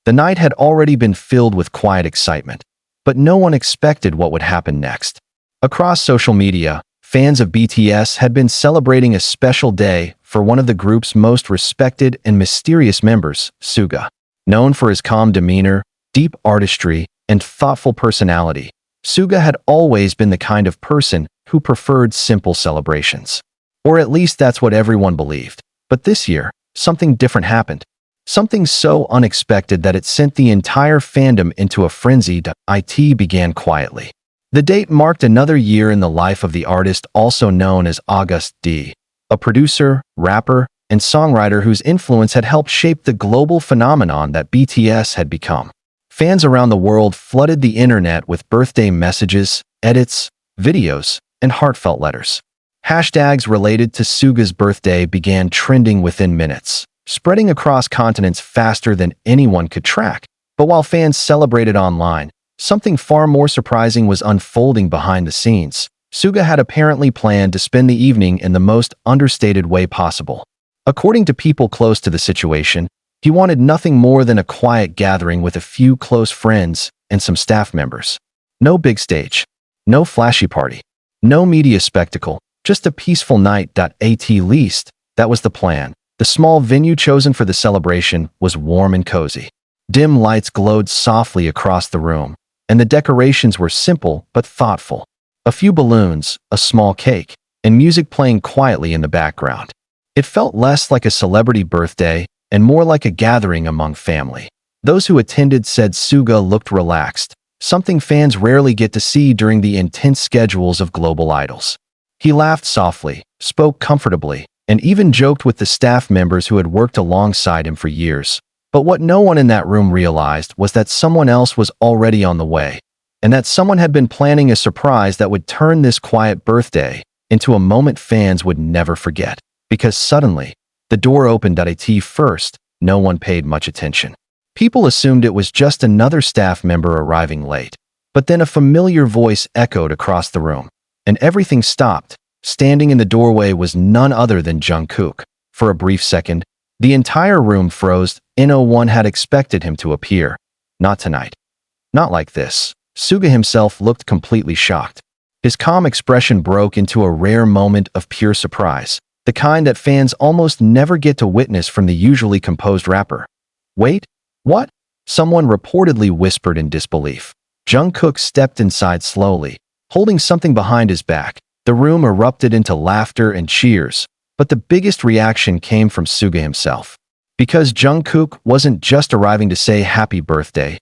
The night had already been filled with quiet excitement, but no one expected what would happen next. Across social media, fans of BTS had been celebrating a special day for one of the group's most respected and mysterious members, Suga. Known for his calm demeanor, deep artistry, and thoughtful personality, Suga had always been the kind of person who preferred simple celebrations. Or at least that's what everyone believed. But this year, something different happened. Something so unexpected that it sent the entire fandom into a frenzy. It began quietly. The date marked another year in the life of the artist also known as August D, a producer, rapper, and songwriter whose influence had helped shape the global phenomenon that BTS had become. Fans around the world flooded the internet with birthday messages, edits, videos, and heartfelt letters. Hashtags related to Suga's birthday began trending within minutes, spreading across continents faster than anyone could track. But while fans celebrated online, something far more surprising was unfolding behind the scenes. Suga had apparently planned to spend the evening in the most understated way possible. According to people close to the situation, he wanted nothing more than a quiet gathering with a few close friends and some staff members. No big stage, no flashy party, no media spectacle, just a peaceful night. At least, that was the plan. The small venue chosen for the celebration was warm and cozy. Dim lights glowed softly across the room, and the decorations were simple but thoughtful. A few balloons, a small cake, and music playing quietly in the background. It felt less like a celebrity birthday and more like a gathering among family. Those who attended said Suga looked relaxed, something fans rarely get to see during the intense schedules of global idols. He laughed softly, spoke comfortably, and even joked with the staff members who had worked alongside him for years. But what no one in that room realized was that someone else was already on the way, and that someone had been planning a surprise that would turn this quiet birthday into a moment fans would never forget. Because suddenly, the door opened. At first, no one paid much attention. People assumed it was just another staff member arriving late. But then a familiar voice echoed across the room, and everything stopped. Standing in the doorway was none other than Jungkook. For a brief second, the entire room froze. No one had expected him to appear. Not tonight. Not like this. Suga himself looked completely shocked. His calm expression broke into a rare moment of pure surprise, the kind that fans almost never get to witness from the usually composed rapper. Wait, what? Someone reportedly whispered in disbelief. Jungkook stepped inside slowly, holding something behind his back. The room erupted into laughter and cheers, but the biggest reaction came from Suga himself. Because Jungkook wasn't just arriving to say happy birthday,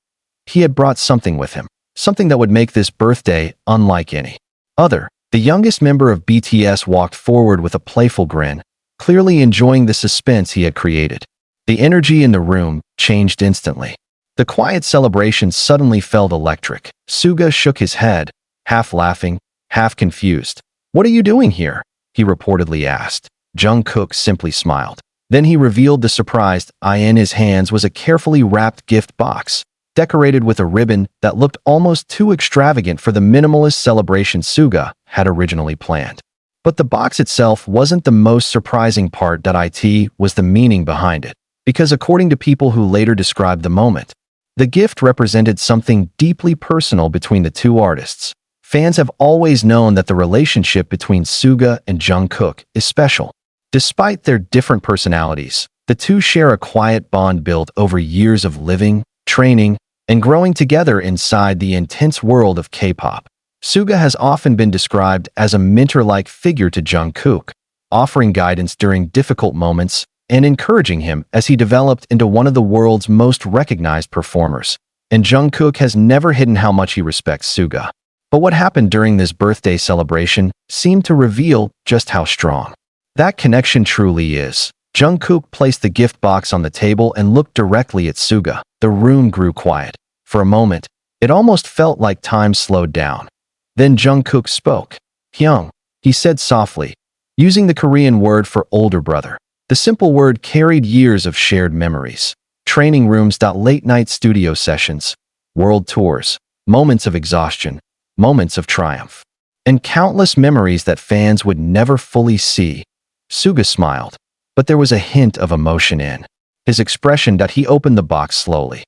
he had brought something with him, something that would make this birthday unlike any other. The youngest member of BTS walked forward with a playful grin, clearly enjoying the suspense he had created. The energy in the room changed instantly. The quiet celebration suddenly felt electric. Suga shook his head, half laughing, half confused. "What are you doing here?" he reportedly asked. Jungkook simply smiled. Then he revealed the surprise. In his hands was a carefully wrapped gift box, decorated with a ribbon that looked almost too extravagant for the minimalist celebration Suga had originally planned. But the box itself wasn't the most surprising part. It was the meaning behind it, because according to people who later described the moment, the gift represented something deeply personal between the two artists. Fans have always known that the relationship between Suga and Jungkook is special. Despite their different personalities, the two share a quiet bond built over years of living, training, and growing together inside the intense world of K-pop. Suga has often been described as a mentor-like figure to Jungkook, offering guidance during difficult moments and encouraging him as he developed into one of the world's most recognized performers. And Jungkook has never hidden how much he respects Suga. But what happened during this birthday celebration seemed to reveal just how strong that connection truly is. Jungkook placed the gift box on the table and looked directly at Suga. The room grew quiet. For a moment, it almost felt like time slowed down. Then Jungkook spoke. "Hyung," he said softly, using the Korean word for older brother. The simple word carried years of shared memories. Training rooms, late-night studio sessions, world tours, moments of exhaustion, moments of triumph, and countless memories that fans would never fully see. Suga smiled, but there was a hint of emotion in his expression. He opened the box slowly.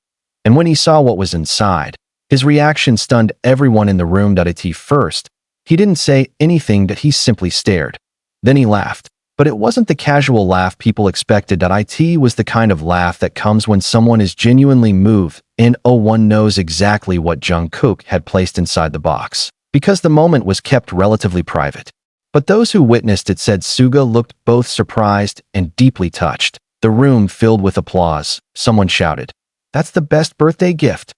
And when he saw what was inside, his reaction stunned everyone in the room. At first, he didn't say anything. He simply stared. Then he laughed. But it wasn't the casual laugh people expected. It was the kind of laugh that comes when someone is genuinely moved, and one knows exactly what Jungkook had placed inside the box, because the moment was kept relatively private. But those who witnessed it said Suga looked both surprised and deeply touched. The room filled with applause. Someone shouted, "That's the best birthday gift."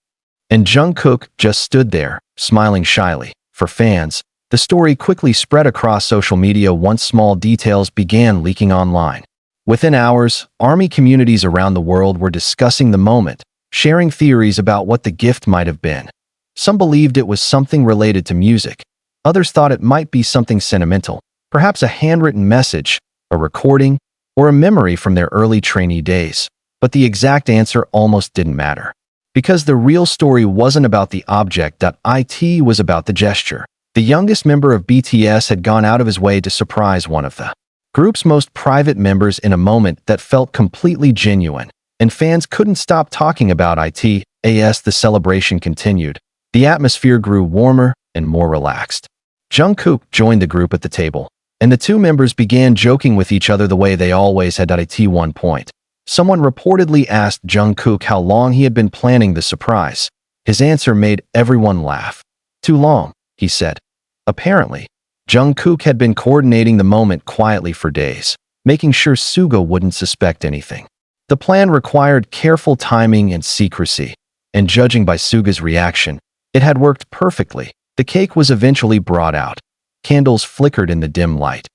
And Jungkook just stood there, smiling shyly. For fans, the story quickly spread across social media once small details began leaking online. Within hours, ARMY communities around the world were discussing the moment, sharing theories about what the gift might have been. Some believed it was something related to music. Others thought it might be something sentimental, perhaps a handwritten message, a recording, or a memory from their early trainee days. But the exact answer almost didn't matter. Because the real story wasn't about the object. It was about the gesture. The youngest member of BTS had gone out of his way to surprise one of the group's most private members in a moment that felt completely genuine, and fans couldn't stop talking about it. As the celebration continued, the atmosphere grew warmer and more relaxed. Jungkook joined the group at the table, and the two members began joking with each other the way they always had. At one point, someone reportedly asked Jungkook how long he had been planning the surprise. His answer made everyone laugh. "Too long," he said. Apparently, Jungkook had been coordinating the moment quietly for days, making sure Suga wouldn't suspect anything. The plan required careful timing and secrecy, and judging by Suga's reaction, it had worked perfectly. The cake was eventually brought out. Candles flickered in the dim light.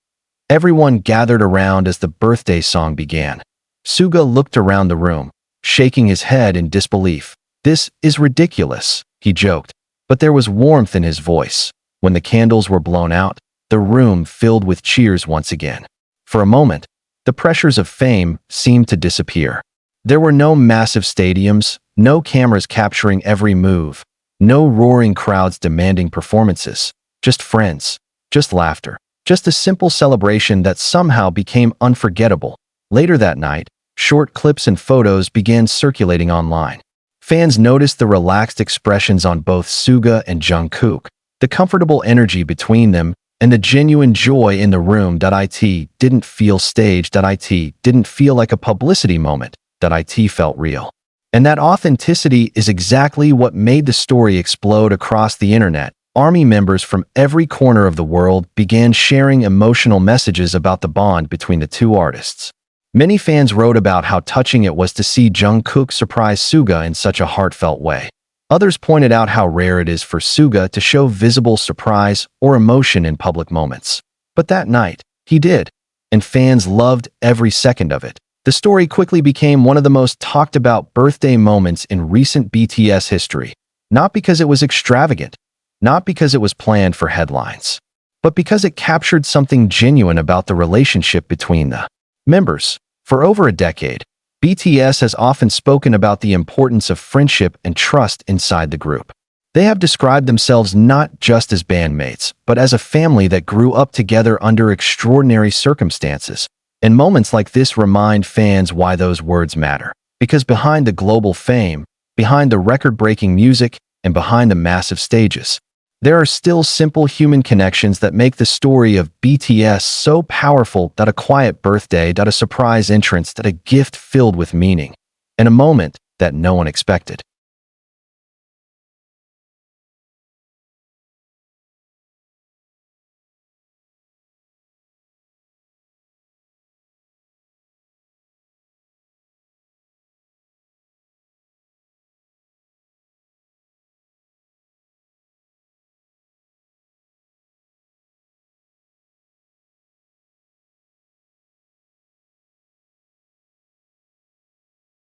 Everyone gathered around as the birthday song began. Suga looked around the room, shaking his head in disbelief. "This is ridiculous," he joked, but there was warmth in his voice. When the candles were blown out, the room filled with cheers once again. For a moment, the pressures of fame seemed to disappear. There were no massive stadiums, no cameras capturing every move, no roaring crowds demanding performances, just friends, just laughter, just a simple celebration that somehow became unforgettable. Later that night, short clips and photos began circulating online. Fans noticed the relaxed expressions on both Suga and Jungkook, the comfortable energy between them, and the genuine joy in the room. It didn't feel staged. It didn't feel like a publicity moment. It felt real. And that authenticity is exactly what made the story explode across the internet. ARMY members from every corner of the world began sharing emotional messages about the bond between the two artists. Many fans wrote about how touching it was to see Jungkook surprise Suga in such a heartfelt way. Others pointed out how rare it is for Suga to show visible surprise or emotion in public moments. But that night, he did, and fans loved every second of it. The story quickly became one of the most talked about birthday moments in recent BTS history, not because it was extravagant, not because it was planned for headlines, but because it captured something genuine about the relationship between the members. For over a decade, BTS has often spoken about the importance of friendship and trust inside the group. They have described themselves not just as bandmates, but as a family that grew up together under extraordinary circumstances. And moments like this remind fans why those words matter. Because behind the global fame, behind the record-breaking music, and behind the massive stages, there are still simple human connections that make the story of BTS so powerful. A quiet birthday, a surprise entrance, a gift filled with meaning, and a moment that no one expected.